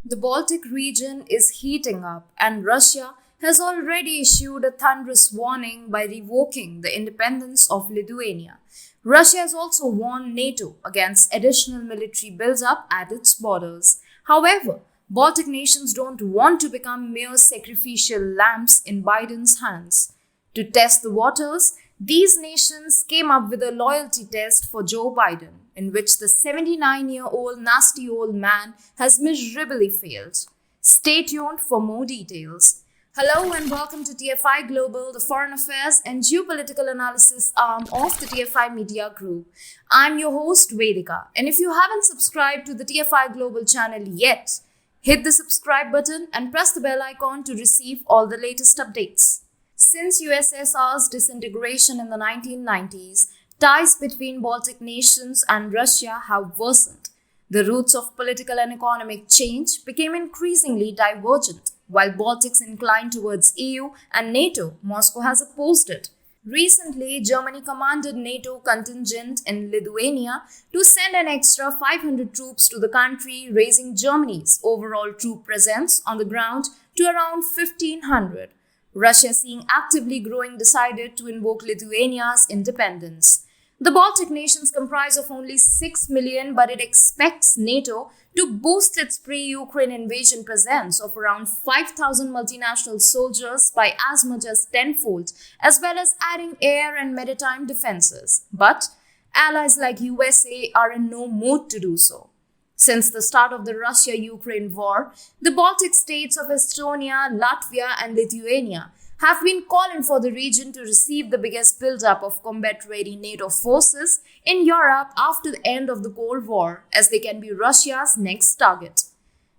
The Baltic region is heating up, and Russia has already issued a thunderous warning by revoking the independence of Lithuania. Russia has also warned NATO against additional military buildup at its borders. However, Baltic nations don't want to become mere sacrificial lambs in Biden's hands. To test the waters, these nations came up with a loyalty test for Joe Biden, in which the 79-year-old nasty old man has miserably failed. Stay tuned for more details. Hello and welcome to TFI Global, the foreign affairs and geopolitical analysis arm of the TFI Media Group. I'm your host Vedika, and if you haven't subscribed to the TFI Global channel yet, hit the subscribe button and press the bell icon to receive all the latest updates. Since USSR's disintegration in the 1990s, ties between Baltic nations and Russia have worsened. The roots of political and economic change became increasingly divergent. While Baltics inclined towards EU and NATO, Moscow has opposed it. Recently, Germany commanded NATO contingent in Lithuania to send an extra 500 troops to the country, raising Germany's overall troop presence on the ground to around 1,500. Russia, seeing actively growing, decided to invoke Lithuania's independence. The Baltic nations comprise of only 6 million, but it expects NATO to boost its pre-Ukraine invasion presence of around 5,000 multinational soldiers by as much as tenfold, as well as adding air and maritime defenses. But allies like USA are in no mood to do so. Since the start of the Russia-Ukraine war, the Baltic states of Estonia, Latvia, and Lithuania have been calling for the region to receive the biggest buildup of combat-ready NATO forces in Europe after the end of the Cold War, as they can be Russia's next target.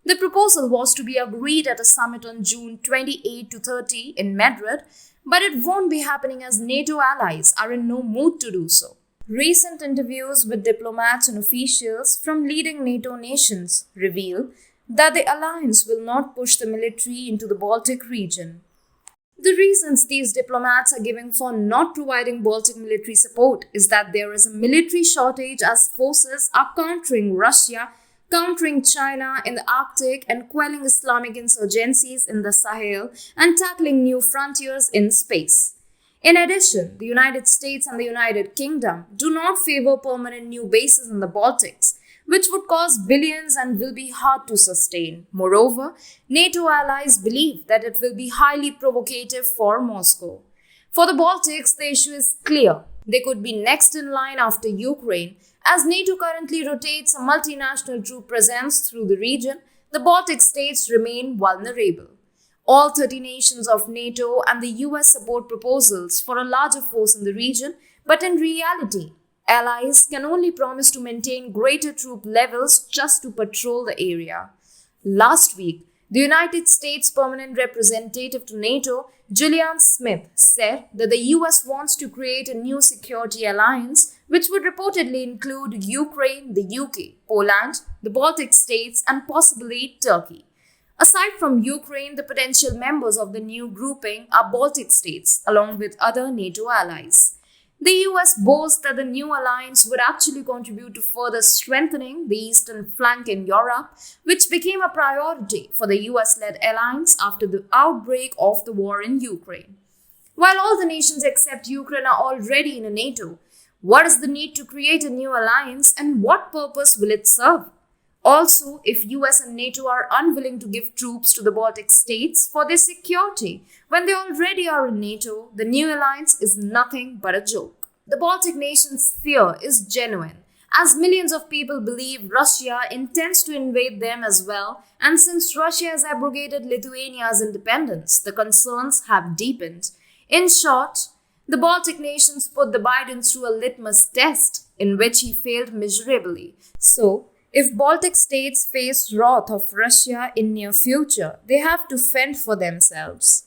The proposal was to be agreed at a summit on June 28 to 30 in Madrid, but it won't be happening as NATO allies are in no mood to do so. Recent interviews with diplomats and officials from leading NATO nations reveal that the alliance will not push the military into the Baltic region. The reasons these diplomats are giving for not providing Baltic military support is that there is a military shortage as forces are countering Russia, countering China in the Arctic, and quelling Islamic insurgencies in the Sahel and tackling new frontiers in space. In addition, the United States and the United Kingdom do not favor permanent new bases in the Baltics, which would cost billions and will be hard to sustain. Moreover, NATO allies believe that it will be highly provocative for Moscow. For the Baltics, the issue is clear. They could be next in line after Ukraine. As NATO currently rotates a multinational troop presence through the region, the Baltic states remain vulnerable. All 30 nations of NATO and the US support proposals for a larger force in the region, but in reality, allies can only promise to maintain greater troop levels just to patrol the area. Last week, the United States Permanent Representative to NATO, Julian Smith, said that the US wants to create a new security alliance which would reportedly include Ukraine, the UK, Poland, the Baltic states, and possibly Turkey. Aside from Ukraine, the potential members of the new grouping are Baltic states, along with other NATO allies. The US boasts that the new alliance would actually contribute to further strengthening the eastern flank in Europe, which became a priority for the US-led alliance after the outbreak of the war in Ukraine. While all the nations except Ukraine are already in a NATO, what is the need to create a new alliance and what purpose will it serve? Also, if US and NATO are unwilling to give troops to the Baltic states for their security when they already are in NATO, the new alliance is nothing but a joke. The Baltic nations' fear is genuine, as millions of people believe Russia intends to invade them as well, and since Russia has abrogated Lithuania's independence, the concerns have deepened. In short, the Baltic nations put the Biden through a litmus test in which he failed miserably. So, if Baltic states face wrath of Russia in near future, they have to fend for themselves.